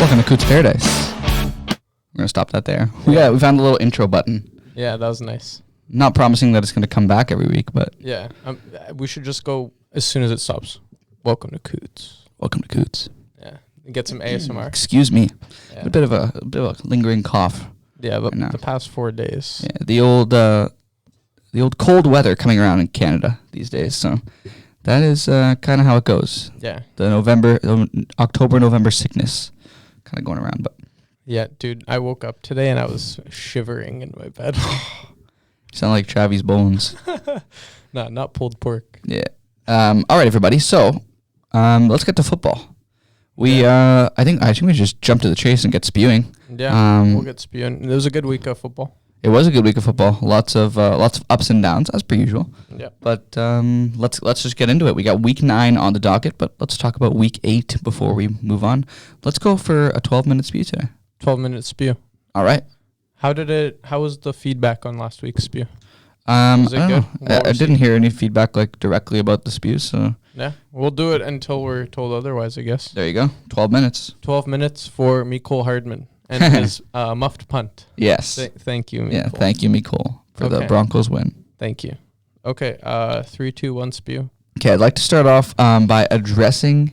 Welcome to Cootes Paradise. We're going to stop that there. We found a little intro button. Yeah, that was nice. Not promising that it's going to come back every week, but... Yeah, we should just go as soon as it stops. Welcome to Cootes. Welcome to Cootes. Yeah, and get some ASMR. Excuse me. Yeah. A bit of a lingering cough. Yeah, but right the past 4 days. Yeah, the old cold weather coming around in Canada these days, so... That is kind of how it goes. Yeah. The October-November sickness kind of going around. But yeah, dude, I woke up today and I was shivering in my bed. You sound like Travis Bones. No, not pulled pork. Yeah. All right, everybody. So let's get to football. I think we just jump to the chase and get spewing. Yeah, we'll get spewing. It was a good week of football. It was a good week of football. Lots of ups and downs, as per usual. Yeah. But let's just get into it. We got week 9 on the docket, but let's talk about week 8 before we move on. Let's go for a 12-minute spew today. 12-minute spew. All right. How was the feedback on last week's spew? Was it good? I didn't hear any feedback directly about the spew, so yeah, we'll do it until we're told otherwise, I guess. there you go. 12 minutes. 12 minutes for Mecole Hardman and his muffed punt. Yes. Thank you, Mecole. Yeah, thank you, Mecole, for the Okay. Broncos win. Thank you. Okay, 3, 2, 1 spew. Okay, I'd like to start off by addressing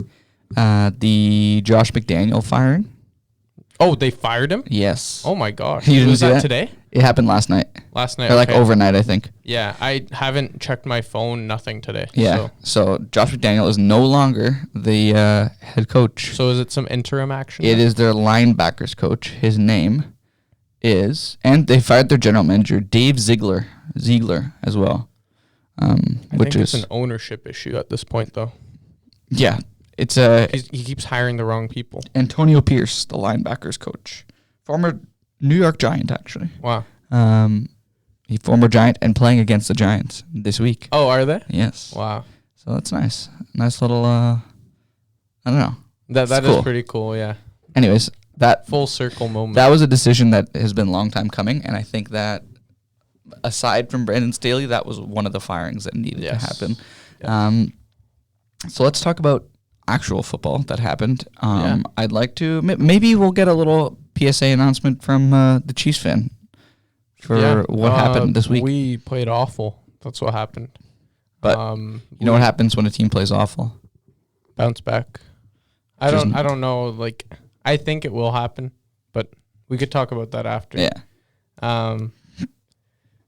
the Josh McDaniel firing. Oh, they fired him? Yes. Oh my gosh. You didn't Was see that that? today? It happened last night. Last night. Or okay. overnight, I think. Yeah, I haven't checked my phone, nothing today. Yeah. So Josh McDaniel is no longer the head coach. So is it some interim action? It is their linebackers coach. His name is, and they fired their general manager, Dave Ziegler as well. I Which think is it's an ownership issue at this point, though. yeah, it's He keeps hiring the wrong people. Antonio Pierce, the linebackers coach, former New York Giant, actually. Wow. He former Giant and playing against the Giants this week. Oh, are they? Yes. Wow. So that's nice. Nice little. I don't know. That It's is cool. pretty cool. Yeah. Anyways, that Full circle moment. that was a decision that has been a long time coming, and I think that aside from Brandon Staley, that was one of the firings that needed to happen. Yeah. So let's talk about actual football that happened. Yeah. I'd like to maybe we'll get a little PSA announcement from the Chiefs fan for what happened this week. We played awful. That's what happened. But you know what happens when a team plays awful? Bounce back. I don't know. Like, I think it will happen, but we could talk about that after. Yeah.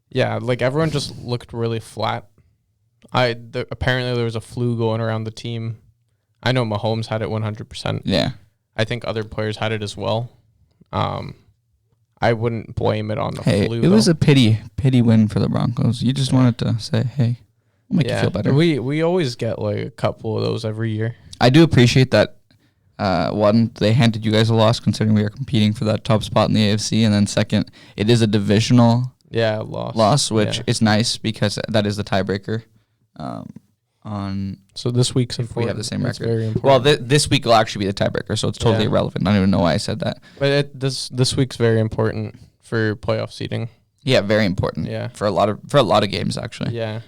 Yeah, like everyone just looked really flat. Apparently there was a flu going around the team. I know Mahomes had it 100%. Yeah. I think other players had it as well. I wouldn't blame it on the flu. It was a pity win for the Broncos. You just wanted to say, hey, we'll make you feel better. We always get like a couple of those every year. I do appreciate that. One, they handed you guys a loss considering we are competing for that top spot in the AFC. And then second, it is a divisional loss, which is nice because that is the tiebreaker. So this week's if we have the same record. Very important. Well, this week will actually be the tiebreaker, so it's totally irrelevant. I don't even know why I said that. But this week's very important for playoff seeding. Yeah, very important. Yeah. For a lot of games actually. Yeah.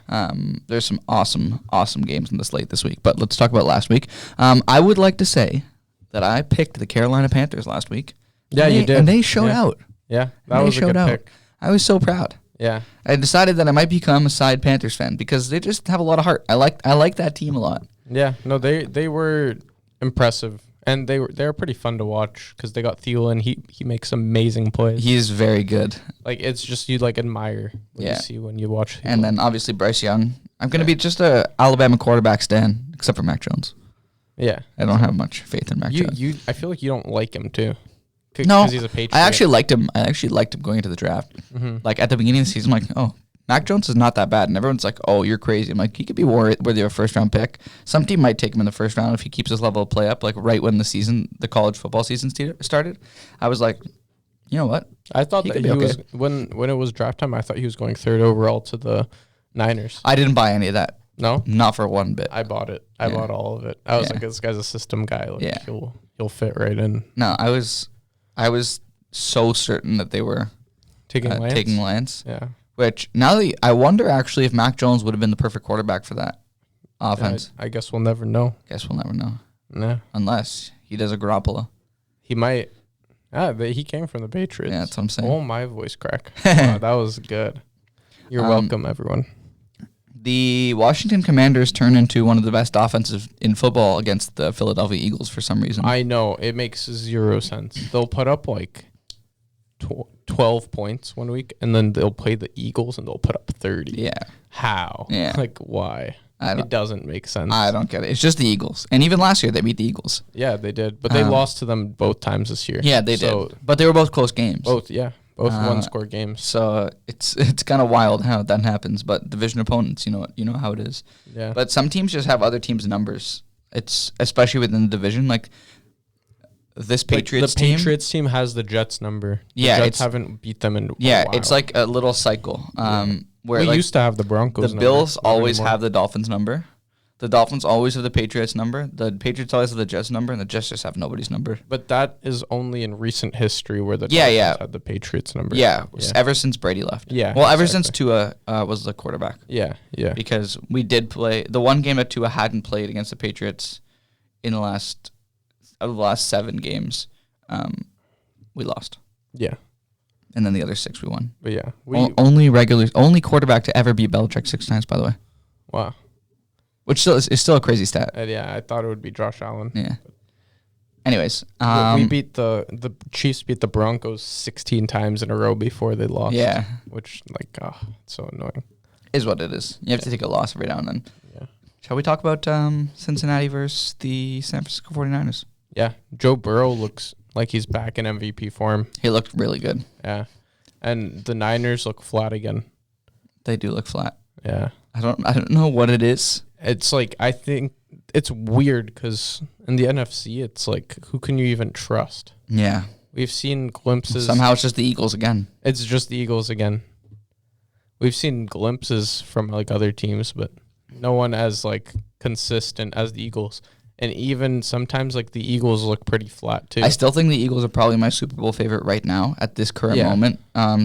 There's some awesome games in the slate this week. But let's talk about last week. I would like to say that I picked the Carolina Panthers last week. Yeah, you did. And they showed out. Yeah, that was a good pick. I was so proud. Yeah. I decided that I might become a side Panthers fan because they just have a lot of heart. I like that team a lot. Yeah. No, they were impressive, and they were pretty fun to watch because they got Thielen. He makes amazing plays. He is very good. Like, it's just you admire what you see when you watch Thielen. And then obviously Bryce Young. I'm gonna be just a Alabama quarterback stan, except for Mac Jones. Yeah. I don't have much faith in Mac Jones. I feel like you don't like him too. No, because he's a Patriot. I actually liked him. Going into the draft. Mm-hmm. Like at the beginning of the season, I'm like, oh, Mac Jones is not that bad, and everyone's like, oh, you're crazy. I'm like, he could be worthy of a first round pick. Some team might take him in the first round if he keeps his level of play up. Like right when the college football season started, I was like, you know what? I thought that he was when it was draft time. I thought he was going 3rd overall to the Niners. I didn't buy any of that. No, not for one bit. I bought it. I bought all of it. I was like, this guy's a system guy. Like he'll fit right in. No, I was so certain that they were taking Lance. Yeah. Which now I wonder actually if Mac Jones would have been the perfect quarterback for that offense. I guess we'll never know. Guess we'll never know. No. Unless he does a Garoppolo. He might. But he came from the Patriots. Yeah, that's what I'm saying. Oh, my voice crack. Wow, that was good. You're welcome, everyone. The Washington Commanders turn into one of the best offenses in football against the Philadelphia Eagles for some reason. I know. It makes 0 sense. They'll put up like 12 points one week, and then they'll play the Eagles, and they'll put up 30. Yeah. How? Yeah. Like, why? It doesn't make sense. I don't get it. It's just the Eagles. And even last year, they beat the Eagles. Yeah, they did. But they lost to them both times this year. Yeah, they did. But they were both close games. Both one-score games. So it's kind of wild how that happens. But division opponents, you know how it is. Yeah. But some teams just have other teams' numbers. It's especially within the division. Like this Patriots team. The Patriots team has the Jets number. The Jets haven't beat them in a while. It's like a little cycle. Where we used to have the Broncos. The Bills always have the Dolphins number. The Dolphins always have the Patriots number. The Patriots always have the Jets number, and the Jets just have nobody's number. But that is only in recent history where the Dolphins had the Patriots number. Yeah, ever since Brady left. Yeah. Well, ever since Tua was the quarterback. Yeah. Because we did play the one game that Tua hadn't played against the Patriots in the last 7 games. We lost. Yeah. And then the other 6 we won. But yeah, only quarterback to ever beat Belichick 6 times, by the way. Wow. Which is still a crazy stat. I thought it would be Josh Allen. Yeah. Anyways, we beat the Chiefs beat the Broncos 16 times in a row before they lost. Yeah. Which it's so annoying. Is what it is. You have to take a loss every now and then. Yeah. Shall we talk about Cincinnati versus the San Francisco 49ers? Yeah. Joe Burrow looks like he's back in MVP form. He looked really good. Yeah. And the Niners look flat again. They do look flat. Yeah. I don't know what it is. It's like, I think it's weird because in the NFC, it's like, who can you even trust? Yeah. We've seen glimpses. Somehow it's just the Eagles again. It's just the Eagles again. We've seen glimpses from like other teams, but no one as like consistent as the Eagles. And even sometimes like the Eagles look pretty flat too. I still think the Eagles are probably my Super Bowl favorite right now at this current moment.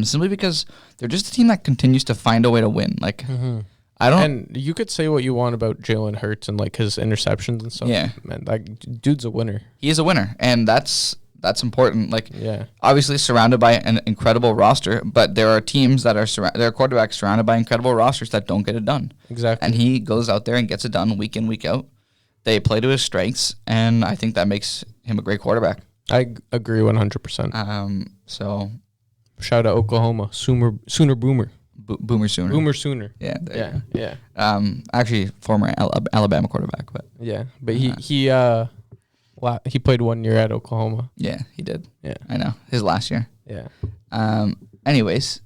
Simply because they're just a team that continues to find a way to win. Like And you could say what you want about Jalen Hurts and like his interceptions and stuff. Yeah. Man, that dude's a winner. He is a winner, and that's important. Like, obviously surrounded by an incredible roster, but there are teams that there are quarterbacks surrounded by incredible rosters that don't get it done. Exactly. And he goes out there and gets it done week in, week out. They play to his strengths, and I think that makes him a great quarterback. I agree 100%. So shout out Oklahoma, Sooner Boomer. Boomer Sooner. Boomer Sooner. Yeah. Actually, former Alabama quarterback, but he played 1 year at Oklahoma. Yeah, he did. Yeah, I know his last year. Yeah. Anyways,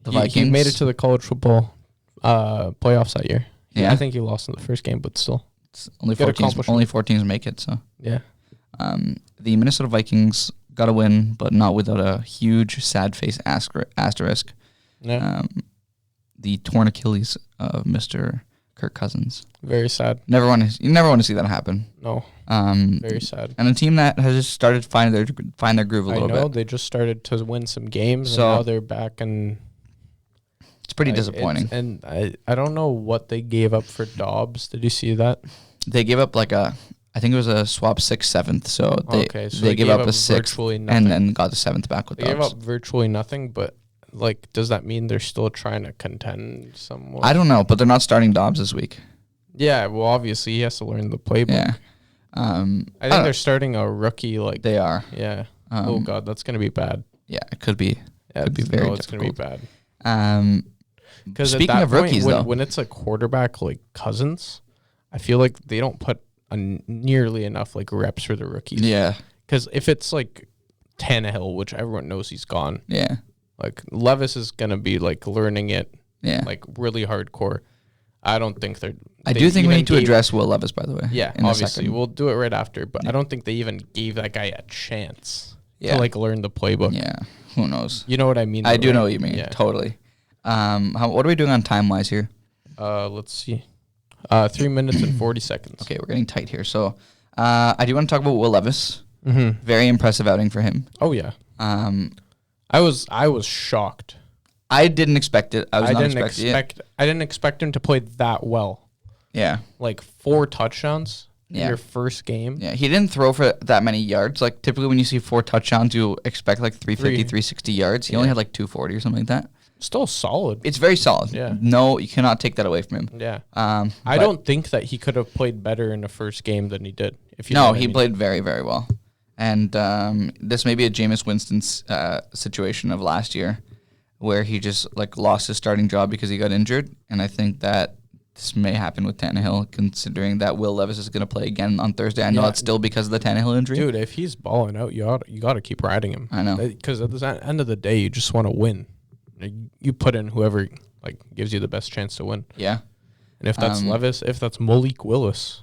the Vikings. He made it to the college football playoffs that year. Yeah, I think he lost in the first game, but still, it's only 4 teams make it. So yeah. The Minnesota Vikings got a win, but not without a huge sad face asterisk. Yeah. The torn Achilles of Mr. Kirk Cousins. Very sad. You never want to see that happen. No. Very sad. And a team that has just started to find their groove a little bit. I know they just started to win some games, so and now they're back, and it's pretty disappointing. And I don't know what they gave up for Dobbs. Did you see that? They gave up I think it was a swap 6th, 7th. So they gave up a 6th and then got the 7th back with Dobbs. They gave up virtually nothing, but. Like, does that mean they're still trying to contend somewhat? I don't know, but they're not starting Dobbs this week. Yeah, well, obviously he has to learn the playbook. Yeah, I think they're starting a rookie. Like they are. Yeah. Oh God, that's gonna be bad. Yeah, it could be. Yeah, could be very. It's gonna be bad. Because speaking of rookies, when it's a quarterback like Cousins, I feel like they don't put nearly enough like reps for the rookies. Yeah. Because if it's like Tannehill, which everyone knows he's gone. Yeah. Like, Levis is going to be, like, learning it, like, really hardcore. I don't think they're... I do think we need to address Will Levis, by the way. Yeah, obviously. We'll do it right after, but I don't think they even gave that guy a chance to, like, learn the playbook. Yeah, who knows? You know what I mean? I do know what you mean, totally. What are we doing on time-wise here? Let's see. 3 minutes and 40 seconds. Okay, we're getting tight here. So, I do want to talk about Will Levis. Mm-hmm. Very impressive outing for him. Oh, yeah. I was shocked. I didn't expect it. I didn't expect him to play that well. Yeah. Like 4 touchdowns in your first game. Yeah, he didn't throw for that many yards. Like, typically when you see 4 touchdowns, you expect like 350, 360 yards. He only had like 240 or something like that. Still solid. It's very solid. Yeah. No, you cannot take that away from him. Yeah. I don't think that he could have played better in the first game than he did. He played very, very well. And this may be a Jameis Winston's situation of last year, where he just like lost his starting job because he got injured. And I think that this may happen with Tannehill, considering that Will Levis is going to play again on Thursday. I know it's still because of the Tannehill injury. Dude, if he's balling out, you got to keep riding him. I know. Because at the end of the day, you just want to win. You put in whoever like gives you the best chance to win. Yeah. And if that's Levis, if that's Malik Willis,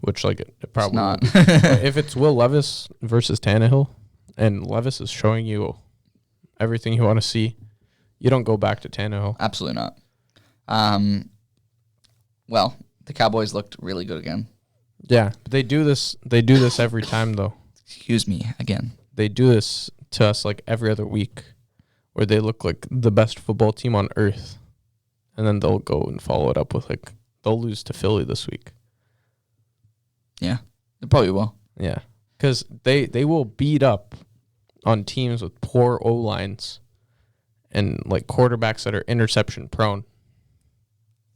which like it probably not. if it's Will Levis versus Tannehill, and Levis is showing you everything you want to see, you don't go back to Tannehill. Absolutely not. Well, the Cowboys looked really good again. Yeah, but they do this every time though. Excuse me again. They do this to us like every other week, where they look like the best football team on earth, and then they'll go and follow it up with like they'll lose to Philly this week. Yeah, they probably will. Yeah, because they will beat up on teams with poor O-lines and like quarterbacks that are interception prone.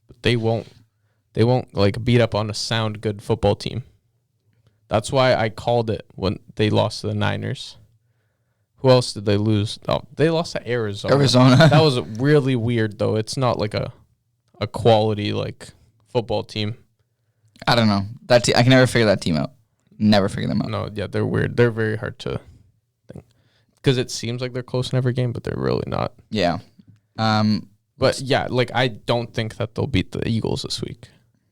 But they won't like beat up on a sound good football team. That's why I called it when they lost to the Niners. Who else did they lose? Oh, they lost to Arizona. That was really weird though. It's not like a quality like football team. I don't know. I can never figure that team out. Never figure them out. No, yeah, they're weird. They're very hard to think. Because it seems like they're close in every game, but they're really not. Yeah. But yeah, like I don't think that they'll beat the Eagles this week.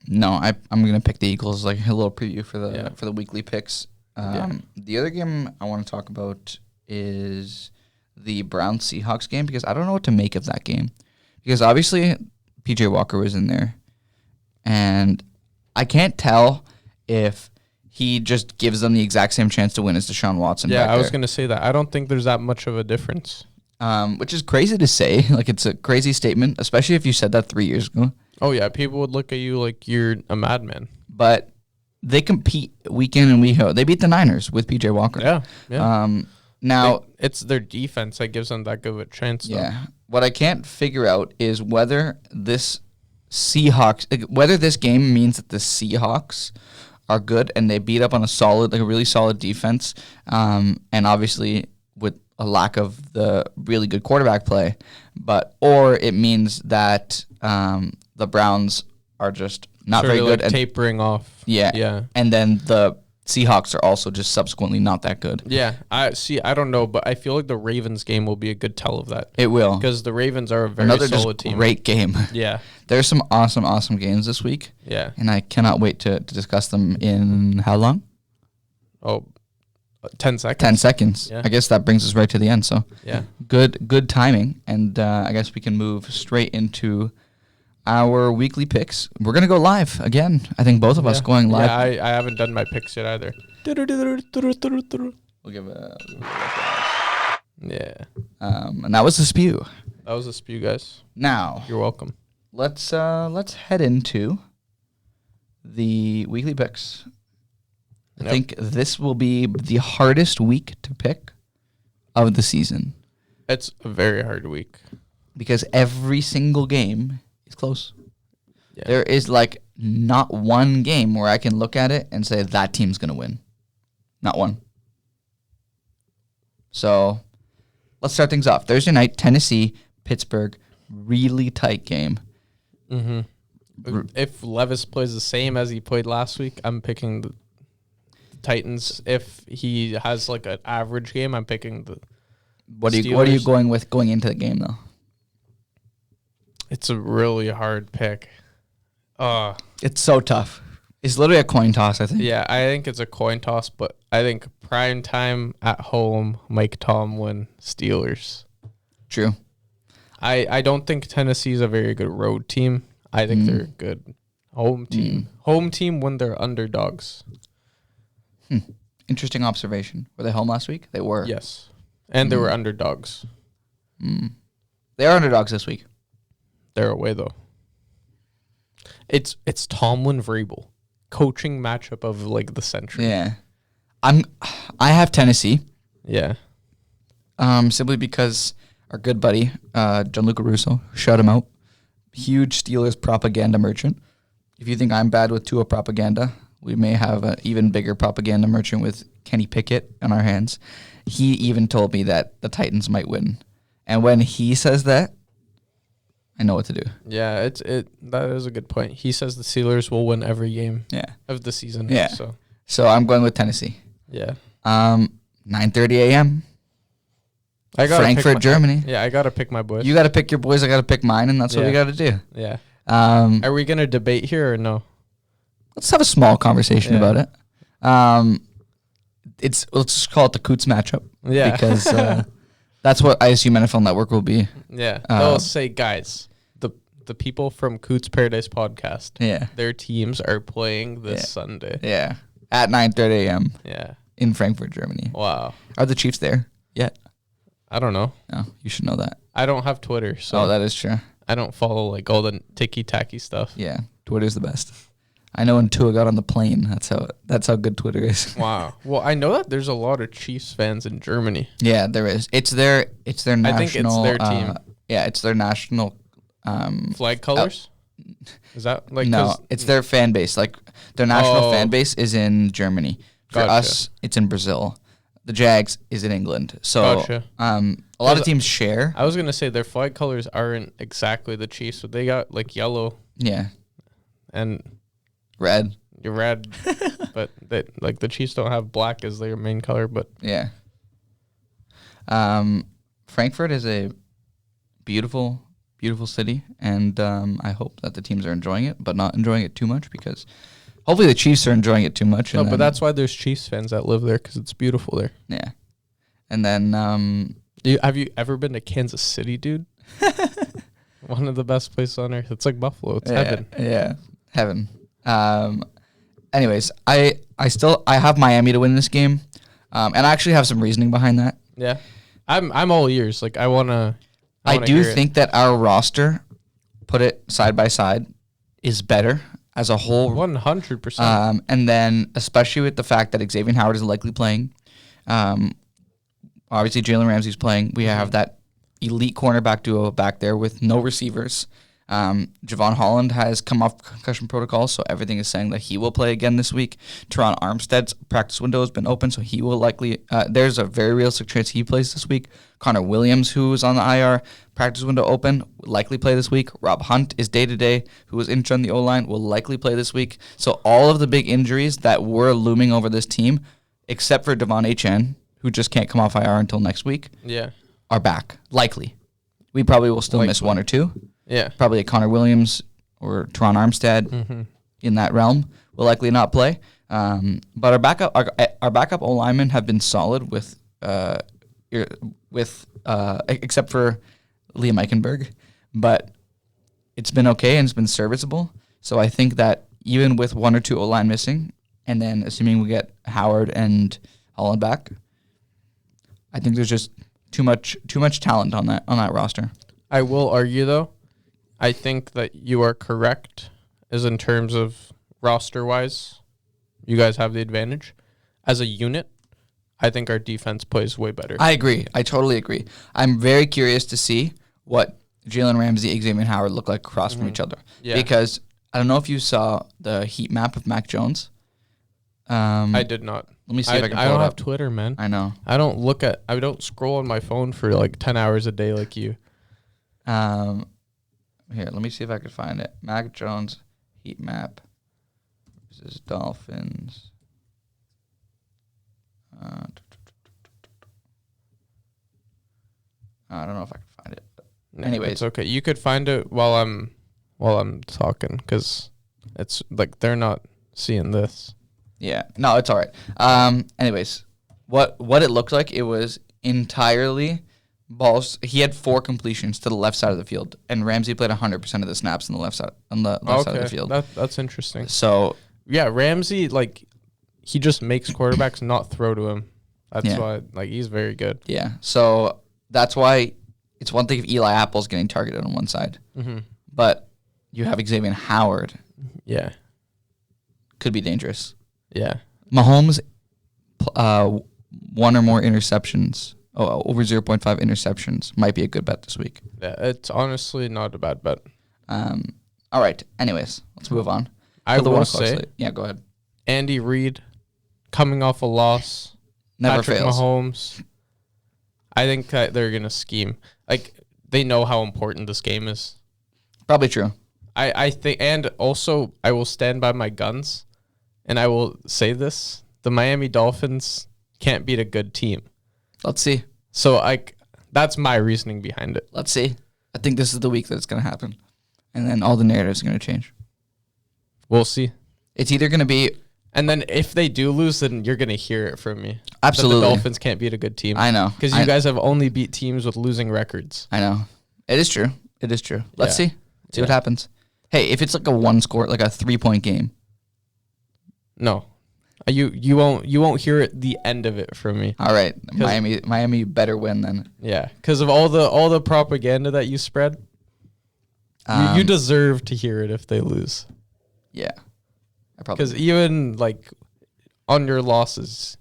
No, I'm gonna pick the Eagles. Like a little preview for the weekly picks. The other game I want to talk about is the Browns Seahawks game, because I don't know what to make of that game. Because obviously PJ Walker was in there, and I can't tell if he just gives them the exact same chance to win as Deshaun Watson. Yeah, I was going to say that. I don't think there's that much of a difference. Which is crazy to say. Like, it's a crazy statement, especially if you said that 3 years ago. Oh, yeah. People would look at you like you're a madman. But they compete week in and week out. They beat the Niners with PJ Walker. Yeah. Now, it's their defense that gives them that good of a chance. Though. Yeah. What I can't figure out is whether this game means that the Seahawks are good and they beat up on a really solid defense, and obviously with a lack of the really good quarterback play, or it means that the Browns are just not very good and tapering off. Yeah. And then the Seahawks are also just subsequently not that good. Yeah, I don't know, but I feel like the Ravens game will be a good tell of that. It will. Because the Ravens are a very solid team. Great game. Yeah. There's some awesome games this week. Yeah. And I cannot wait to discuss them in how long? 10 seconds. 10 seconds. Yeah. I guess that brings us right to the end. So yeah, good timing. And I guess we can move straight into our weekly picks. We're going to go live again. I think both of us going live. Yeah, I haven't done my picks yet either. We'll give a yeah. And that was the Spew. That was a Spew, guys. Now, you're welcome. Let's head into the weekly picks. I think this will be the hardest week to pick of the season. It's a very hard week because every single game is close. Yeah. There is like not one game where I can look at it and say that team's going to win. Not one. So let's start things off. Thursday night, Tennessee, Pittsburgh, really tight game. Mm-hmm. If Levis plays the same as he played last week, I'm picking the Titans. If he has like an average game, I'm picking the What are you going with going into the game though? It's a really hard pick. It's so tough. It's literally a coin toss, I think. Yeah, I think it's a coin toss, but I think prime time at home, Mike Tomlin, Steelers. True. I don't think Tennessee's a very good road team. I think they're a good home team. Home team when they're underdogs. Interesting observation. Were they home last week? They were. Yes. And they were underdogs. They are underdogs this week. They're away though. It's Tomlin Vrabel. coaching matchup of like the century. Yeah. I have Tennessee. Yeah. Simply because our good buddy, Gianluca Russo, shut him out. Huge Steelers propaganda merchant. If you think I'm bad with Tua propaganda, we may have an even bigger propaganda merchant with Kenny Pickett on our hands. He even told me that the Titans might win. And when he says that, I know what to do. Yeah, that is a good point. He says the Steelers will win every game of the season. Yeah. So I'm going with Tennessee. Yeah. 9:30 a.m. Frankfurt, Germany. Yeah, I got to pick my boys. You got to pick your boys. I got to pick mine, and that's what we got to do. Yeah. Are we going to debate here or no? Let's have a small conversation about it. Let's just call it the Cootes matchup. Yeah. Because that's what I assume NFL Network will be. Yeah. They'll say, guys, the people from Cootes Paradise Podcast, their teams are playing this Sunday. Yeah. At 9:30 a.m. Yeah. In Frankfurt, Germany. Wow. Are the Chiefs there yet? I don't know. No, you should know that. I don't have Twitter, so that is true. I don't follow like all the ticky-tacky stuff. Yeah. Twitter's the best. I know when Tua got on the plane. That's how good Twitter is. Wow. Well, I know that there's a lot of Chiefs fans in Germany. Yeah, there is. It's their national. I think it's their team. It's their national flag colors. Is that like no? It's their fan base. Like their national fan base is in Germany. For us, it's in Brazil. The Jags is in England. So a lot of teams share. I was gonna say their flag colors aren't exactly the Chiefs, but they got like yellow. Yeah. And red. You're red, but like the Chiefs don't have black as their main color. But yeah. Frankfurt is a beautiful, beautiful city, and I hope that the teams are enjoying it, but not enjoying it too much because hopefully the Chiefs are enjoying it too much. No, but that's why there's Chiefs fans that live there because it's beautiful there. Yeah. And then have you ever been to Kansas City, dude? One of the best places on earth. It's like Buffalo. It's heaven. Yeah, heaven. Anyways, I have Miami to win this game, and I actually have some reasoning behind that. Yeah, I'm all ears. Like I do think that our roster, put it side by side, is better as a whole. 100%. And then especially with the fact that Xavier Howard is likely playing, obviously Jalen Ramsey's playing. We have that elite cornerback duo back there with no receivers. Javon Holland has come off concussion protocol, so everything is saying that he will play again this week. Teron Armstead's practice window has been open, so he will likely there's a very realistic chance he plays this week. Connor Williams, who is on the IR, practice window open, will likely play this week. Rob Hunt is day-to-day, who was injured on the O-line, will likely play this week. So all of the big injuries that were looming over this team, except for Devon Achane, who just can't come off IR until next week, are back, likely. We probably will still miss one or two. Yeah. Probably a Connor Williams or Teron Armstead in that realm will likely not play. But our backup O-linemen have been solid with except for Liam Eichenberg. But it's been okay and it's been serviceable. So I think that even with one or two O-line missing, and then assuming we get Howard and Holland back, I think there's just too much talent on that roster. I will argue though, I think that you are correct as in terms of roster-wise, you guys have the advantage. As a unit, I think our defense plays way better. I agree. I totally agree. I'm very curious to see what Jalen Ramsey, Xavier Howard look like across from each other. Yeah. Because I don't know if you saw the heat map of Mac Jones. I did not. Let me see if I can pull it up. I don't have Twitter, man. I know. I don't scroll on my phone for like 10 hours a day like you. Here, let me see if I can find it. Mac Jones heat map versus Dolphins. I don't know if I can find it. No, anyways, it's okay. You could find it while I'm talking because it's like they're not seeing this. Yeah, no, it's all right. Anyways, what it looked like, it was entirely balls. He had 4 completions to the left side of the field, and Ramsey played 100% of the snaps on the left side side of the field. That's interesting. So yeah, Ramsey, like, he just makes quarterbacks not throw to him. That's why, like, he's very good. Yeah, so that's why it's one thing if Eli Apple's getting targeted on one side, but you have Xavier Howard. Yeah. could be dangerous. Yeah. Mahomes, one or more interceptions, over 0.5 interceptions might be a good bet this week. Yeah, it's honestly not a bad bet. All right. Anyways, let's move on. I will say, yeah, go ahead. Andy Reid, coming off a loss, Never Patrick fails. Mahomes. I think that they're gonna scheme. Like they know how important this game is. Probably true. I think, and also I will stand by my guns, and I will say this: the Miami Dolphins can't beat a good team. Let's see. So that's my reasoning behind it. Let's see. I think this is the week that it's going to happen. And then all the narratives are going to change. We'll see. It's either going to be... And then if they do lose, then you're going to hear it from me. Absolutely. That the Dolphins can't beat a good team. I know. Because you guys have only beat teams with losing records. I know. It is true. It is true. Let's see. See what happens. Hey, if it's like a 3-point game. No. You won't hear it the end of it from me. All right. Miami better win then. Yeah. Because of all the propaganda that you spread. You deserve to hear it if they lose. Yeah. Because even on your losses,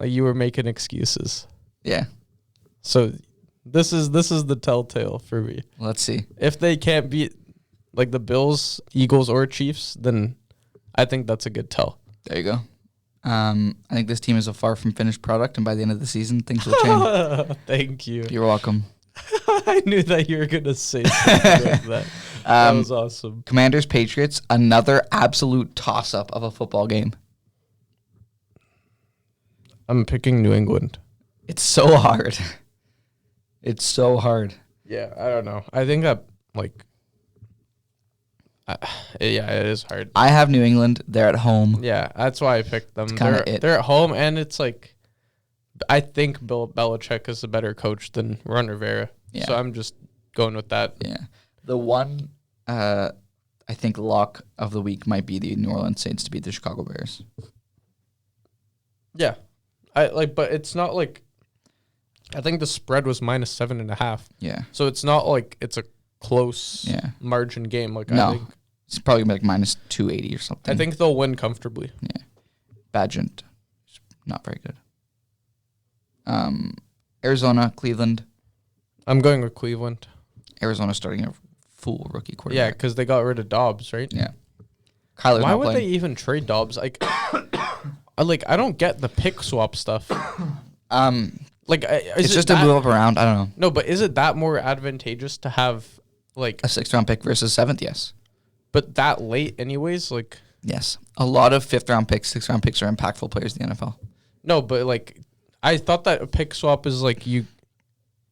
you were making excuses. Yeah. So this is the telltale for me. Let's see. If they can't beat the Bills, Eagles, or Chiefs, then I think that's a good tell. There you go. I think this team is a far from finished product, and by the end of the season, things will change. Thank you. You're welcome. I knew that you were going to say something like that. That was awesome. Commanders, Patriots, another absolute toss-up of a football game. I'm picking New England. It's so hard. It's so hard. Yeah, I don't know. I think that, yeah, it is hard. I have New England. They're at home. Yeah, that's why I picked them. They're at home, and it's I think Bill Belichick is a better coach than Ron Rivera. Yeah. So I'm just going with that. Yeah. The one, I think, lock of the week might be the New Orleans Saints to beat the Chicago Bears. Yeah. But it's not I think the spread was -7.5. Yeah. So it's not it's a close margin game. No. I think it's probably -280 or something. I think they'll win comfortably. Yeah. Badgent. Not very good. Arizona, Cleveland. I'm going with Cleveland. Arizona starting a full rookie quarterback. Yeah, because they got rid of Dobbs, right? Yeah. Kyler's Why would they even trade Dobbs? I don't get the pick swap stuff. It's just to move up around. I don't know. No, but is it that more advantageous to have a 6th-round pick versus 7th? Yes. But that late, anyways. Yes, a lot of 5th-round picks, 6th-round picks are impactful players in the NFL. No, but I thought that a pick swap is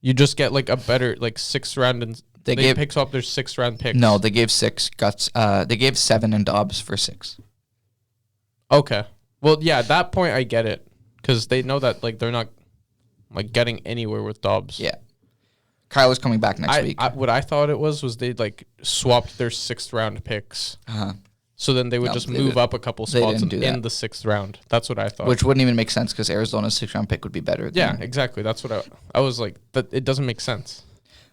you just get a better 6th round and they pick swap their 6th round picks. No, they gave 6 guts. They gave 7 and Dobbs for 6. Okay. Well, yeah, at that point I get it because they know that they're not getting anywhere with Dobbs. Yeah. Kyler's coming back next week. What I thought it was they swapped their 6th round picks. So then they would just move up a couple spots in the 6th round. That's what I thought. Which wouldn't even make sense because Arizona's 6th-round pick would be better. Yeah, exactly. That's what I was like. That it doesn't make sense.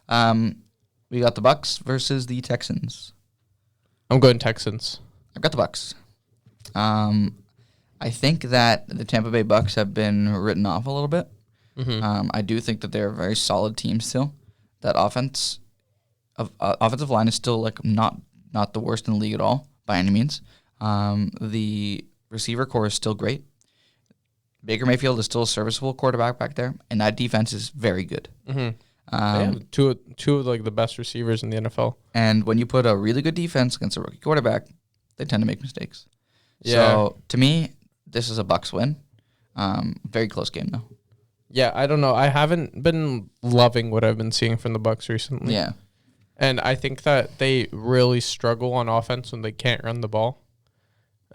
We got the Bucks versus the Texans. I'm going Texans. I've got the Bucks. I think that the Tampa Bay Bucks have been written off a little bit. Mm-hmm. I do think that they're a very solid team still. That offensive line is still not the worst in the league at all. By any means. The receiver core is still great. Baker Mayfield is still a serviceable quarterback back there, and that defense is very good. Mm-hmm. Two of the best receivers in the NFL. And when you put a really good defense against a rookie quarterback, they tend to make mistakes. Yeah. So to me, this is a Bucks win. Very close game though. Yeah, I don't know. I haven't been loving what I've been seeing from the Bucks recently. Yeah. And I think that they really struggle on offense when they can't run the ball.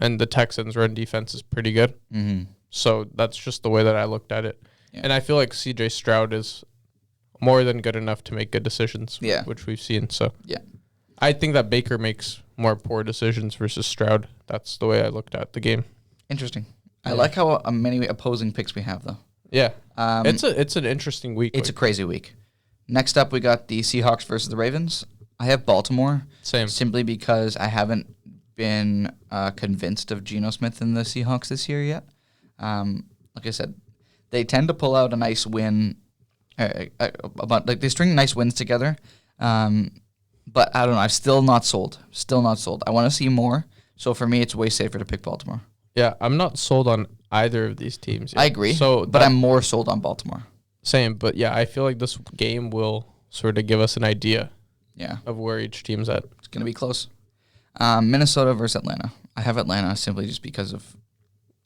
And the Texans' run defense is pretty good. Mm-hmm. So that's just the way that I looked at it. Yeah. And I feel like C.J. Stroud is more than good enough to make good decisions, which we've seen. So yeah, I think that Baker makes more poor decisions versus Stroud. That's the way I looked at the game. Interesting. Yeah. I like how many opposing picks we have, though. Yeah. It's an interesting week. It's a crazy week. Next up, we got the Seahawks versus the Ravens. I have Baltimore. Same. Simply because I haven't been convinced of Geno Smith and the Seahawks this year yet. Like I said, they tend to pull out a nice win. They string nice wins together. But I don't know. I'm still not sold. I want to see more. So for me, it's way safer to pick Baltimore. Yeah, I'm not sold on either of these teams yet. I agree. But I'm more sold on Baltimore. Same, but yeah, I feel like this game will sort of give us an idea of where each team's at. It's going to be close. Minnesota versus Atlanta. I have Atlanta simply just because of...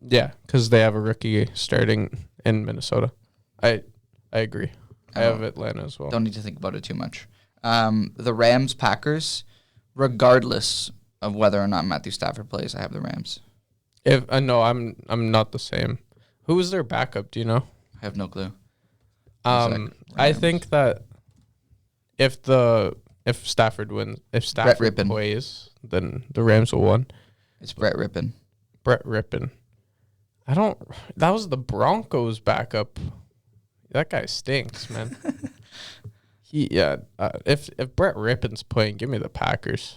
Yeah, because they have a rookie starting in Minnesota. I agree. I have Atlanta as well. Don't need to think about it too much. The Rams-Packers, regardless of whether or not Matthew Stafford plays, I have the Rams. No, I'm not the same. Who is their backup? Do you know? I have no clue. I think that if Stafford plays, then the Rams will win. It's Brett Rippon. That was the Broncos backup. That guy stinks, man. If Brett Rippon's playing, give me the Packers.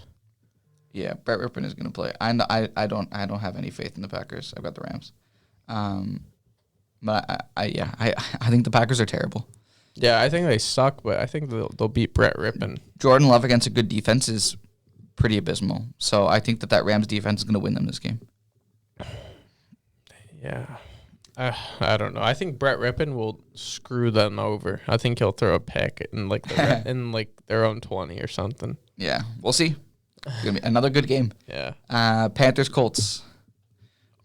Yeah, Brett Rippon is going to play. I don't have any faith in the Packers. I've got the Rams. But I think the Packers are terrible. Yeah, I think they suck, but I think they'll beat Brett Rippon. Jordan Love against a good defense is pretty abysmal. So I think that Rams defense is going to win them this game. Yeah. I don't know. I think Brett Rippon will screw them over. I think he'll throw a pick in their own 20 or something. Yeah, we'll see. It's going to be another good game. Yeah. Panthers-Colts.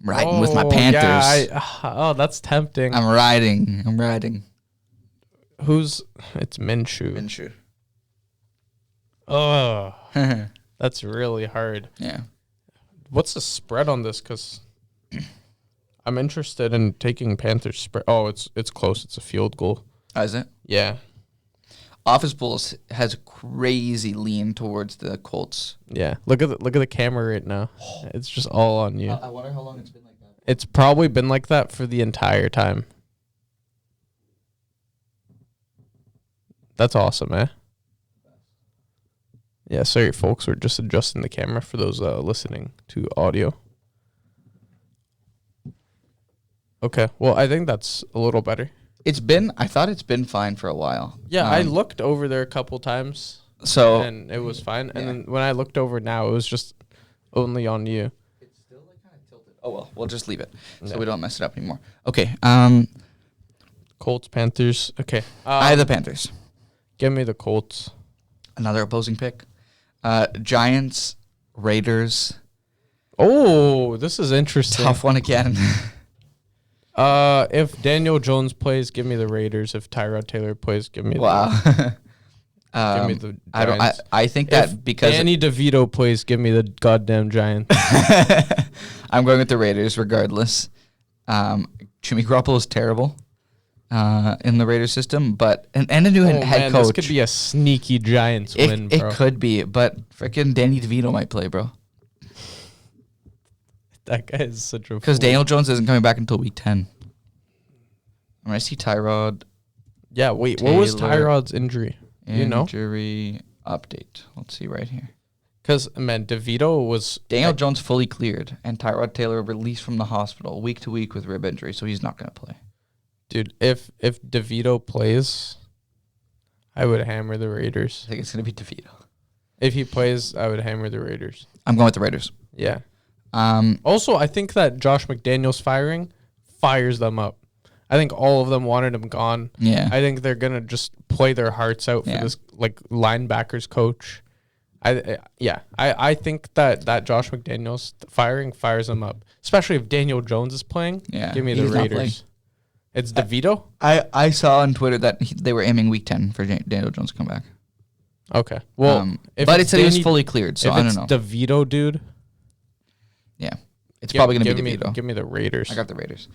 I'm riding with my Panthers. Yeah, that's tempting. I'm riding. It's Minshew. Oh, that's really hard. Yeah. What's the spread on this? Because I'm interested in taking Panthers spread. Oh, it's close. It's a field goal. Oh, is it? Yeah. Office Bulls has a crazy lean towards the Colts. Yeah. Look at the camera right now. It's just all on you. I wonder how long it's been like that. It's probably been like that for the entire time. That's awesome, eh? Yeah, sorry, folks. We're just adjusting the camera for those listening to audio. Okay, well, I think that's a little better. I thought it's been fine for a while. Yeah, I looked over there a couple times, and it was fine. And then when I looked over now, it was just only on you. It's still like kind of tilted. Oh, well, we'll just leave it so we don't mess it up anymore. Okay. Colts, Panthers. Okay. I have the Panthers. Give me the Colts. Another opposing pick. Giants, Raiders. Oh, this is interesting. Tough one again. If Daniel Jones plays, give me the Raiders. If Tyrod Taylor plays, give me the give me the Giants. I think that if because Danny DeVito plays, give me the goddamn Giants. I'm going with the Raiders regardless. Jimmy Garoppolo is terrible in the Raiders system, but and a new head coach. This could be a sneaky Giants win, bro. It could be, but freaking Danny DeVito might play, bro. That guy is such a because Daniel Jones isn't coming back until week 10. I see Tyrod. Yeah, wait. Taylor, what was Tyrod's injury? You know? Injury update. Let's see right here. Because, man, DeVito was... Daniel Jones fully cleared, and Tyrod Taylor released from the hospital week to week with rib injury, so he's not going to play. Dude, if DeVito plays, I would hammer the Raiders. I think it's going to be DeVito. If he plays, I would hammer the Raiders. I'm going with the Raiders. Yeah. Also, I think that Josh McDaniels firing fires them up. I think all of them wanted him gone. Yeah. I think they're gonna just play their hearts out for this linebackers coach. I think that Josh McDaniels firing fires them up, especially if Daniel Jones is playing. Yeah. Give me the Raiders. It's DeVito. I saw on Twitter that they were aiming week 10 for Daniel Jones to come back. Okay. Well, but it said he was fully cleared, so I don't know. If it's DeVito, dude. Yeah, it's probably going to be DeVito. Give me the Raiders. I got the Raiders.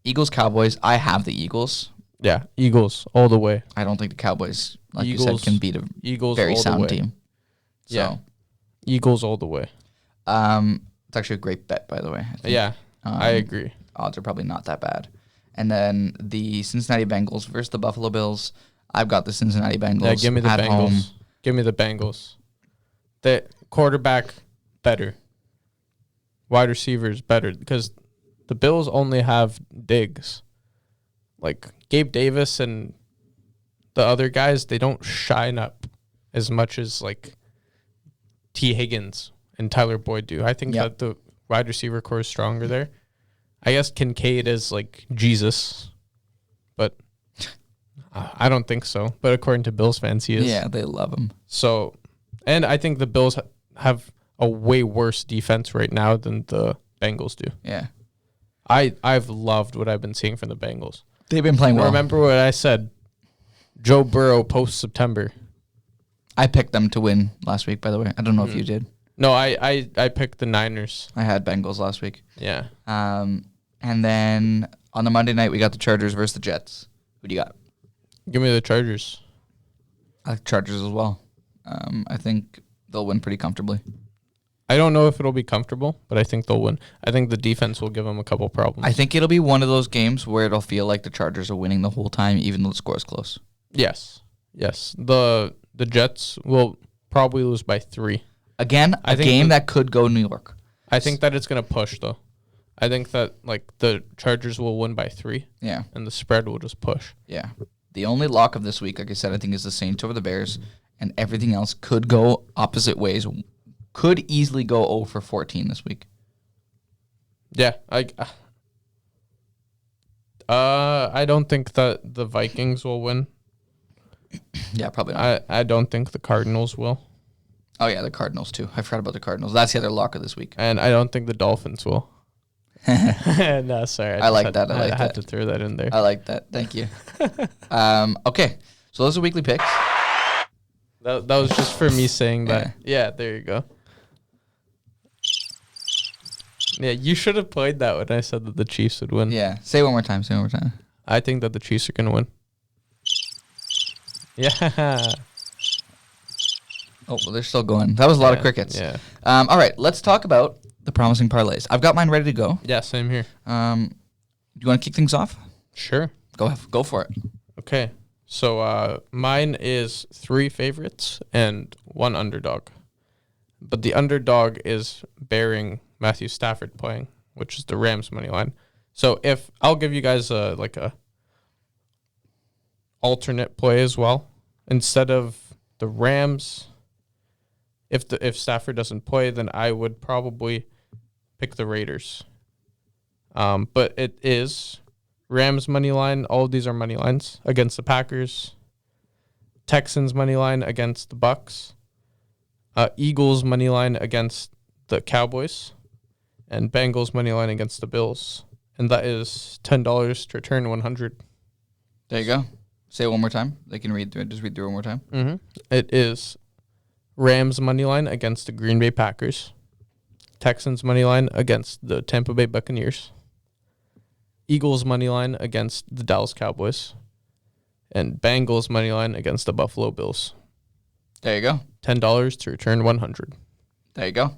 Eagles, Cowboys. I have the Eagles. Yeah, Eagles all the way. I don't think the Cowboys, like you said, can beat a very sound team. So, yeah, Eagles all the way. It's actually a great bet, by the way. I think. Yeah, I agree. Odds are probably not that bad. And then the Cincinnati Bengals versus the Buffalo Bills. I've got the Cincinnati Bengals. Yeah, give me the Bengals. Home. Give me the Bengals. The quarterback better. Wide receivers better because the Bills only have Diggs. Like Gabe Davis and the other guys, they don't shine up as much as like T. Higgins and Tyler Boyd do. I think that the wide receiver core is stronger there. I guess Kincaid is like Jesus, but I don't think so. But according to Bills fans, he is. Yeah, they love him. So, and I think the Bills have a way worse defense right now than the Bengals do. Yeah. I've loved what I've been seeing from the Bengals. They've been playing well. Remember what I said? Joe Burrow post-September. I picked them to win last week, by the way. I don't know if you did. No, I picked the Niners. I had Bengals last week. Yeah. And then on the Monday night, we got the Chargers versus the Jets. Who do you got? Give me the Chargers. I like Chargers as well. I think they'll win pretty comfortably. I don't know if it'll be comfortable, but I think they'll win. I think the defense will give them a couple problems. I think it'll be one of those games where it'll feel like the Chargers are winning the whole time, even though the score is close. Yes. The Jets will probably lose by 3. Again, a game that could go New York. I think that it's going to push, though. I think that like the Chargers will win by 3. Yeah. And the spread will just push. Yeah. The only lock of this week, like I said, I think is the Saints over the Bears, and everything else could go opposite ways. Could easily go 0 for 14 this week. Yeah, I don't think that the Vikings will win. Yeah, probably not. I don't think the Cardinals will. Oh, yeah, the Cardinals, too. I forgot about the Cardinals. That's the other lock of this week. And I don't think the Dolphins will. No, sorry. I like that. I had to throw that in there. I like that. Thank you. Okay, so those are weekly picks. That was just for me saying that. Yeah, there you go. Yeah, you should have played that when I said that the Chiefs would win. Yeah, say it one more time. I think that the Chiefs are going to win. Yeah. Oh, well, they're still going. That was a lot of crickets. Yeah. All right, let's talk about the promising parlays. I've got mine ready to go. Yeah, same here. Do you want to kick things off? Sure. Go for it. Okay. So mine is 3 favorites and 1 underdog. But the underdog is bearing Matthew Stafford playing, which is the Rams money line. So if I'll give you guys a alternate play as well. Instead of the Rams, if Stafford doesn't play, then I would probably pick the Raiders. But it is Rams money line. All of these are money lines against the Packers. Texans money line against the Bucks. Eagles money line against the Cowboys. And Bengals money line against the Bills. And that is $10 to return 100. There you go. Say it one more time. They can read through it. Just read through it one more time. Mm-hmm. It is Rams money line against the Green Bay Packers. Texans money line against the Tampa Bay Buccaneers. Eagles money line against the Dallas Cowboys. And Bengals money line against the Buffalo Bills. There you go. $10 to return 100. There you go.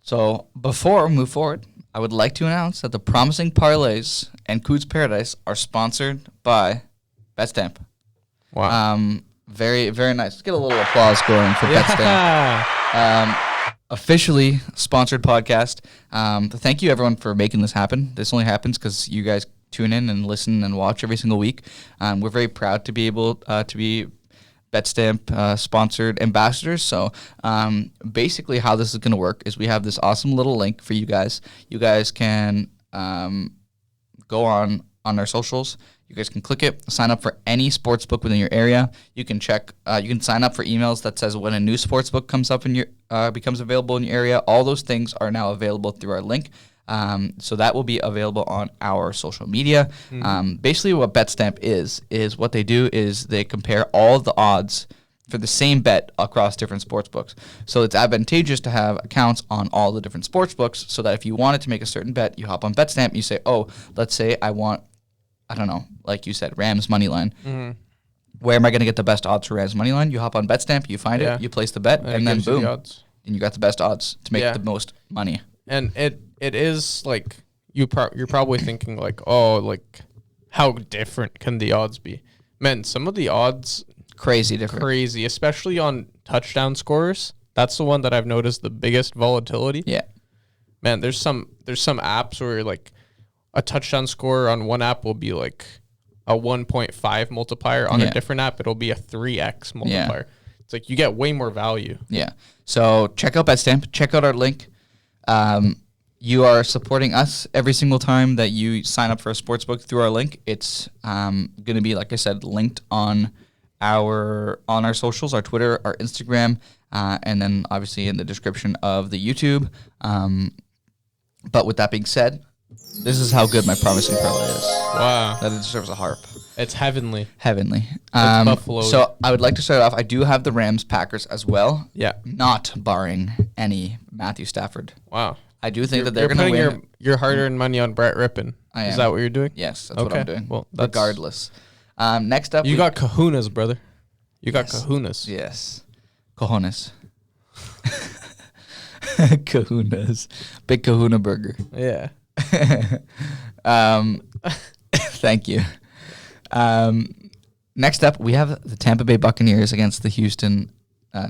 So before we move forward, I would like to announce that the Promising Parlays and Cootes Paradise are sponsored by BetStamp. Wow. Very, very nice. Let's get a little applause going for BetStamp. Officially sponsored podcast. Thank you, everyone, for making this happen. This only happens because you guys tune in and listen and watch every single week. We're very proud to be able to be BetStamp sponsored ambassadors. So basically how this is going to work is we have this awesome little link for you guys. You guys can go on our socials. You guys can click it, sign up for any sports book within your area. You can check. You can sign up for emails that says when a new sports book comes up in your becomes available in your area. All those things are now available through our link. So that will be available on our social media. Basically, what BetStamp is what they do is they compare all of the odds for the same bet across different sports books. So it's advantageous to have accounts on all the different sports books so that if you wanted to make a certain bet, you hop on BetStamp and you say, oh, let's say I want, I don't know, like you said, Rams money line. Mm-hmm. Where am I going to get the best odds for Rams money line? You hop on BetStamp, you find it, you place the bet, and then boom, and you got the best odds to make the most money. And it is like you're probably thinking like, oh, like how different can the odds be? Man, some of the odds crazy different. Crazy, especially on touchdown scorers. That's the one that I've noticed the biggest volatility. Yeah. Man, there's some apps where like a touchdown score on one app will be like a 1.5 multiplier. On a different app, it'll be a 3x multiplier. It's like you get way more value. Yeah. So check out BetStamp. Check out our link. You are supporting us every single time that you sign up for a sportsbook through our link. It's going to be, like I said, linked on our socials, our Twitter, our Instagram, and then obviously in the description of the YouTube. But with that being said, this is how good my promising parlay is. Wow. That it deserves a harp. It's heavenly. Heavenly. Buffalo. So I would like to start off. I do have the Rams Packers as well. Yeah. Not barring any Matthew Stafford. Wow. I do think that they're going to win. Your hard-earned money on Brett Rippin. I am. Is that what you're doing? Yes, that's what I'm doing. Well, regardless. Next up, you got kahunas, brother. You got Yes. kahunas. Yes, cojones. Kahunas, big Kahuna burger. Yeah. Thank you. Next up, we have the Tampa Bay Buccaneers against the Houston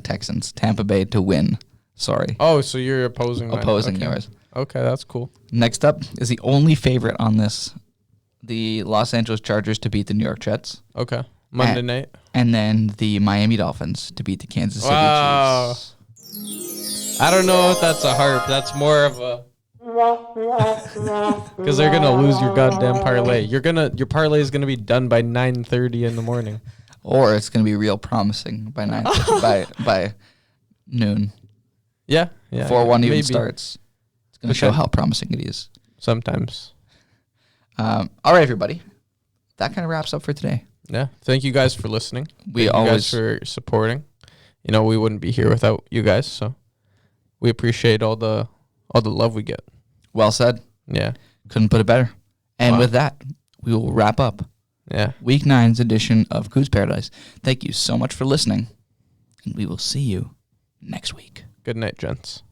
Texans. Tampa Bay to win. Sorry. Oh, so you're opposing mine. Opposing Okay. yours. Okay, that's cool. Next up is the only favorite on this, the Los Angeles Chargers to beat the New York Jets. Okay. Monday night. And then the Miami Dolphins to beat the Kansas City Wow. Chiefs. I don't know if that's a harp. That's more of a... Because they're going to lose your goddamn parlay. Your parlay is going to be done by 9:30 in the morning. Or it's going to be real promising by by noon. Yeah. Before one even maybe. starts. It's going to show how promising it is. Sometimes. All right, everybody. That kind of wraps up for today. Yeah. Thank you guys for listening. We Thank always you guys for supporting. You know, we wouldn't be here without you guys, so we appreciate all the love we get. Well said. Yeah. Couldn't put it better. And Wow. with that, we will wrap up Yeah. Week 9's edition of Cootes Paradise. Thank you so much for listening, and we will see you next week. Good night, gents.